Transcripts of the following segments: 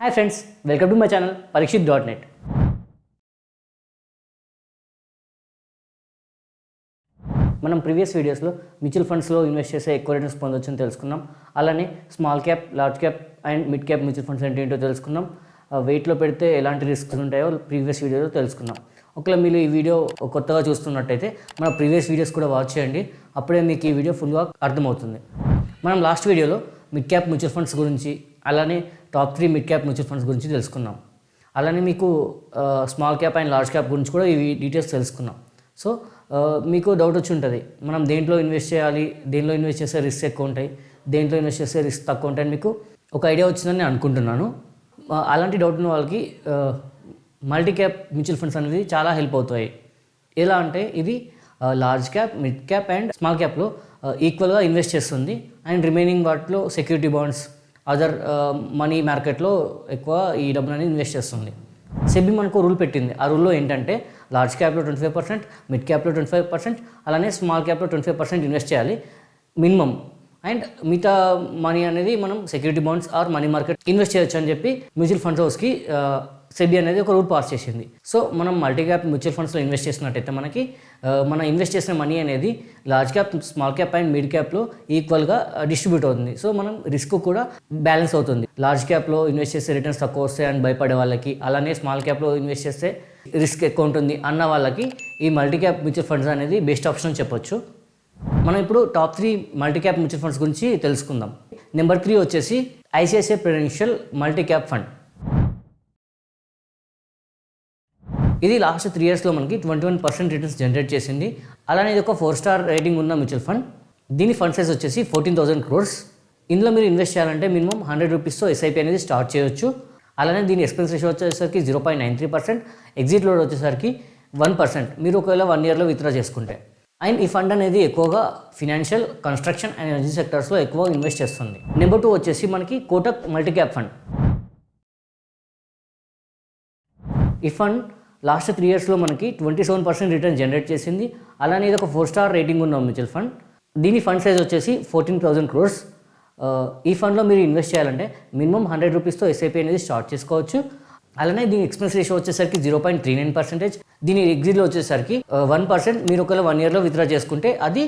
Hi friends, welcome to my channel పరీక్షిత్.net. మనం previous వీడియోస్లో మ్యూచువల్ ఫండ్స్లో ఇన్వెస్ట్ చేసే ఎక్కువ రిటర్న్స్ పొందొచ్చని తెలుసుకున్నాం. అలానే small cap, large cap and mid cap mutual funds అంటే ఏంటో తెలుసుకున్నాం. వెయిట్లో పెడితే ఎలాంటి రిస్క్స్ ఉంటాయో ప్రీవియస్ వీడియోలో తెలుసుకున్నాం. ఒకవేళ మీరు ఈ వీడియో కొత్తగా చూస్తున్నట్టయితే మన ప్రీవియస్ వీడియోస్ కూడా వాచ్ చేయండి. అప్పుడే మీకు ఈ వీడియో ఫుల్గా అర్థమవుతుంది. మనం లాస్ట్ వీడియోలో మిడ్ క్యాప్ మ్యూచువల్ ఫండ్స్ గురించి, అలానే top 3 mid cap mutual funds గురించి తెలుసుకున్నాం. అలానే మీకు small cap and large cap గురించి కూడా ఈ డీటెయిల్స్ తెలుసుకున్నాం. సో మీకు డౌట్ వచ్చి ఉంటుంది, మనం దేంట్లో ఇన్వెస్ట్ చేయాలి, దేంట్లో ఇన్వెస్ట్ చేస్తే రిస్క్ ఎక్కువ ఉంటాయి, దేంట్లో ఇన్వెస్ట్ చేస్తే రిస్క్ తక్కువ ఉంటాయి, మీకు ఒక ఐడియా వచ్చిందని నేను అనుకుంటున్నాను. అలాంటి డౌట్ ఉన్న వాళ్ళకి మల్టీ క్యాప్ మ్యూచువల్ ఫండ్స్ అనేది చాలా హెల్ప్ అవుతాయి. ఎలా అంటే ఇది large cap, mid cap and small క్యాప్లో ఈక్వల్గా ఇన్వెస్ట్ చేస్తుంది. అండ్ రిమైనింగ్ వాటిలో సెక్యూరిటీ బాండ్స్, అదర్ మనీ మార్కెట్లో ఎక్కువ ఈ డబ్బులు అనేది ఇన్వెస్ట్ చేస్తుంది. సెబీ మనకు రూల్ పెట్టింది. ఆ రూల్లో ఏంటంటే లార్జ్ క్యాప్లో 25%, మిడ్ క్యాప్లో 25%, అలానే స్మాల్ క్యాప్లో 25% ఇన్వెస్ట్ చేయాలి మినిమం. అండ్ మిగతా మనీ అనేది మనం security bonds or money market invest చేయొచ్చు అని చెప్పి మ్యూచువల్ ఫండ్స్ హౌస్కి సెబీ అనేది ఒక రూల్ పాస్ చేసింది. సో మనం మల్టీ క్యాప్ మ్యూచువల్ ఫండ్స్లో ఇన్వెస్ట్ చేసినట్టయితే మనకి మనం ఇన్వెస్ట్ చేసిన మనీ అనేది large cap, small cap and mid క్యాప్లో ఈక్వల్గా డిస్ట్రిబ్యూట్ అవుతుంది. సో మనం రిస్క్ కూడా బ్యాలెన్స్ అవుతుంది. లార్జ్ క్యాప్లో ఇన్వెస్ట్ చేస్తే రిటర్న్స్ తక్కువ వస్తాయి అని భయపడే వాళ్ళకి, అలానే స్మాల్ క్యాప్లో ఇన్వెస్ట్ చేస్తే రిస్క్ ఎక్కువ ఉంటుంది అన్న వాళ్ళకి ఈ మల్టీ క్యాప్ మ్యూచువల్ ఫండ్స్ అనేది బెస్ట్ ఆప్షన్ అని చెప్పొచ్చు. మనం ఇప్పుడు top 3 multi cap mutual funds గురించి తెలుసుకుందాం. నెంబర్ 3 వచ్చేసి ICICI Prudential multi cap fund. ఇది లాస్ట్ 3 ఇయర్స్లో మనకి 21% రిటర్న్స్ జనరేట్ చేసింది. అలానే ఇది ఒక 4 స్టార్ రేటింగ్ ఉన్న మ్యూచువల్ ఫండ్. దీని ఫండ్ సైజ్ వచ్చేసి 14,000 crores. ఇందులో మీరు ఇన్వెస్ట్ చేయాలంటే మినిమం 100 రూపీస్తో ఎస్ఐపి అనేది స్టార్ట్ చేయొచ్చు. అలానే దీని ఎక్స్పెన్స్ రేషియో వచ్చేసరికి 0.93%, ఎగ్జిట్ లోడ్ వచ్చేసరికి 1% మీరు ఒకవేళ 1 ఇయర్లో విత్డ్రా చేసుకుంటే. అండ్ ఈ ఫండ్ అనేది ఎక్కువగా ఫినాన్షియల్, కన్స్ట్రక్షన్ అండ్ ఎనర్జీ సెక్టర్స్లో ఎక్కువ ఇన్వెస్ట్ చేస్తుంది. నెంబర్ 2 వచ్చేసి మనకి కోటక్ మల్టీ క్యాప్ ఫండ్. ఈ ఫండ్ లాస్ట్ 3 ఇయర్స్లో మనకి 27% రిటర్న్ జనరేట్ చేసింది. అలానే ఇది ఒక 4 స్టార్ రేటింగ్ ఉన్న మ్యూచువల్ ఫండ్. దీని ఫండ్ సైజ్ వచ్చేసి 14,000 crores. ఈ ఫండ్లో మీరు ఇన్వెస్ట్ చేయాలంటే మినిమం 100 రూపీస్తో ఎస్ఐపి అనేది స్టార్ట్ చేసుకోవచ్చు. అలానే దీని ఎక్స్పెన్స్ రేషియో వచ్చేసరికి 0.39%, దీని ఎగ్జిట్లో వచ్చేసరికి 1% మీరు ఒకవేళ 1 ఇయర్లో విత్డ్రా చేసుకుంటే అది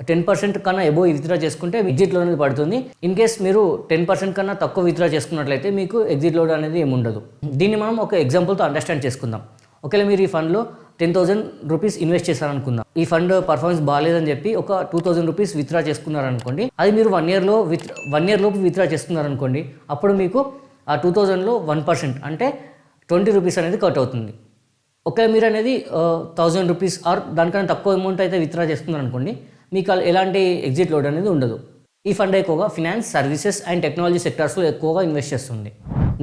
10% కన్నా ఎబోవ్ విత్డ్రా చేసుకుంటే ఎగ్జిట్ లోడ్ అనేది పడుతుంది. ఇన్ కేస్ మీరు 10% కన్నా తక్కువ విత్డ్రా చేసుకున్నట్లయితే మీకు ఎగ్జిట్ లోడ్ అనేది ఏమి ఉండదు. దీన్ని మనం ఒక ఎగ్జాంపుల్తో అండర్స్టాండ్ చేసుకుందాం. ఒకవేళ మీరు ఈ ఫండ్లో 10,000 రూపీస్ ఇన్వెస్ట్ చేశారనుకుందాం. ఈ ఫండ్ పర్ఫార్మెన్స్ బాగాలేదని చెప్పి ఒక 2,000 రూపీస్ విత్డ్రా చేసుకున్నారనుకోండి. అది మీరు 1 ఇయర్ లోపు విత్డ్రా చేసుకున్నారనుకోండి. అప్పుడు మీకు ఆ 2,000లో 1% అంటే 20 రూపీస్ అనేది కట్ అవుతుంది. ఒకవేళ మీరు అనేది 1,000 రూపీస్ ఆర్ దానికన్నా తక్కువ అమౌంట్ అయితే విత్డ్రా చేసుకున్నారనుకోండి, మీకు ఎలాంటి ఎగ్జిట్ లోడ్ అనేది ఉండదు. ఈ ఫండ్ ఎక్కువగా ఫినాన్స్, సర్వీసెస్ అండ్ టెక్నాలజీ సెక్టార్స్లో ఎక్కువగా ఇన్వెస్ట్ చేస్తుంది.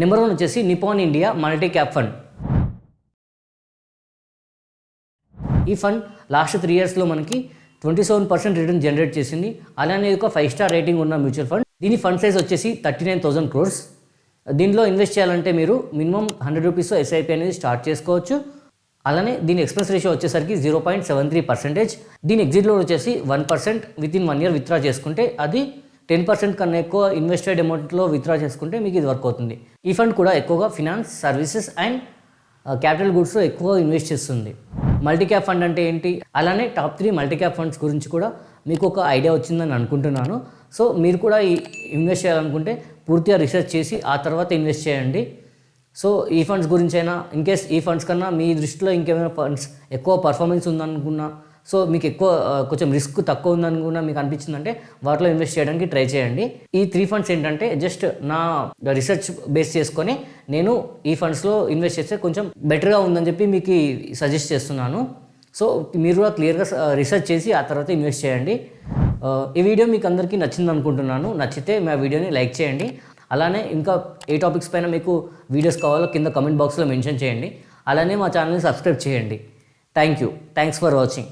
నెంబర్ 1 వచ్చేసి Nippon India multi cap fund. ఈ ఫండ్ లాస్ట్ 3 ఇయర్స్లో మనకి 27% రిటర్న్ జనరేట్ చేసింది. అలానే ఒక 5 స్టార్ రేటింగ్ ఉన్న మ్యూచువల్ ఫండ్. దీని ఫండ్ సైజ్ వచ్చేసి 39,000 crores. దీనిలో ఇన్వెస్ట్ చేయాలంటే మీరు మినిమం 100 రూపీస్తో ఎస్ఐపి అనేది స్టార్ట్ చేసుకోవచ్చు. అలానే దీని ఎక్స్పెన్స్ రేషియో వచ్చేసరికి 0.73%, దీని ఎగ్జిట్ లోడ్ వచ్చేసి 1% వితిన్ 1 ఇయర్ విత్డ్రా చేసుకుంటే అది 10% కన్నా ఎక్కువ ఇన్వెస్టెడ్ అమౌంట్లో విత్డ్రా చేసుకుంటే మీకు ఇది వర్క్ అవుతుంది. ఈ ఫండ్ కూడా ఎక్కువగా ఫినాన్స్, సర్వీసెస్ అండ్ క్యాపిటల్ గూడ్స్లో ఎక్కువ ఇన్వెస్ట్ చేస్తుంది. మల్టీ క్యాప్ ఫండ్ అంటే ఏంటి, అలానే టాప్ 3 మల్టీ క్యాప్ ఫండ్స్ గురించి కూడా మీకు ఒక ఐడియా వచ్చిందని అనుకుంటున్నాను. సో మీరు కూడా ఇన్వెస్ట్ చేయాలనుకుంటే పూర్తిగా రీసెర్చ్ చేసి ఆ తర్వాత ఇన్వెస్ట్ చేయండి. సో ఈ ఫండ్స్ గురించి అయినా, ఇన్ కేస్ ఈ ఫండ్స్ కన్నా మీ దృష్టిలో ఇంకేమైనా ఫండ్స్ ఎక్కువ పర్ఫార్మెన్స్ ఉందనుకున్నా, సో మీకు ఎక్కువ కొంచెం రిస్క్ తక్కువ ఉందనుకున్నా మీకు అనిపించిందంటే వాటిలో ఇన్వెస్ట్ చేయడానికి ట్రై చేయండి. ఈ 3 ఫండ్స్ ఏంటంటే జస్ట్ నా రీసెర్చ్ బేస్ చేసుకొని నేను ఈ ఫండ్స్లో ఇన్వెస్ట్ చేస్తే కొంచెం బెటర్గా ఉందని చెప్పి మీకు సజెస్ట్ చేస్తున్నాను. సో మీరు కూడా క్లియర్గా రీసెర్చ్ చేసి ఆ తర్వాత ఇన్వెస్ట్ చేయండి. ఈ వీడియో మీకు అందరికీ నచ్చింది అనుకుంటున్నాను. నచ్చితే మా వీడియోని లైక్ చేయండి. అలానే ఇంకా ఏ టాపిక్స్ పైన మీకు వీడియోస్ కావాలో కింద కామెంట్ బాక్స్లో మెన్షన్ చేయండి. అలానే మా ఛానల్ని సబ్స్క్రైబ్ చేయండి. Thanks for watching.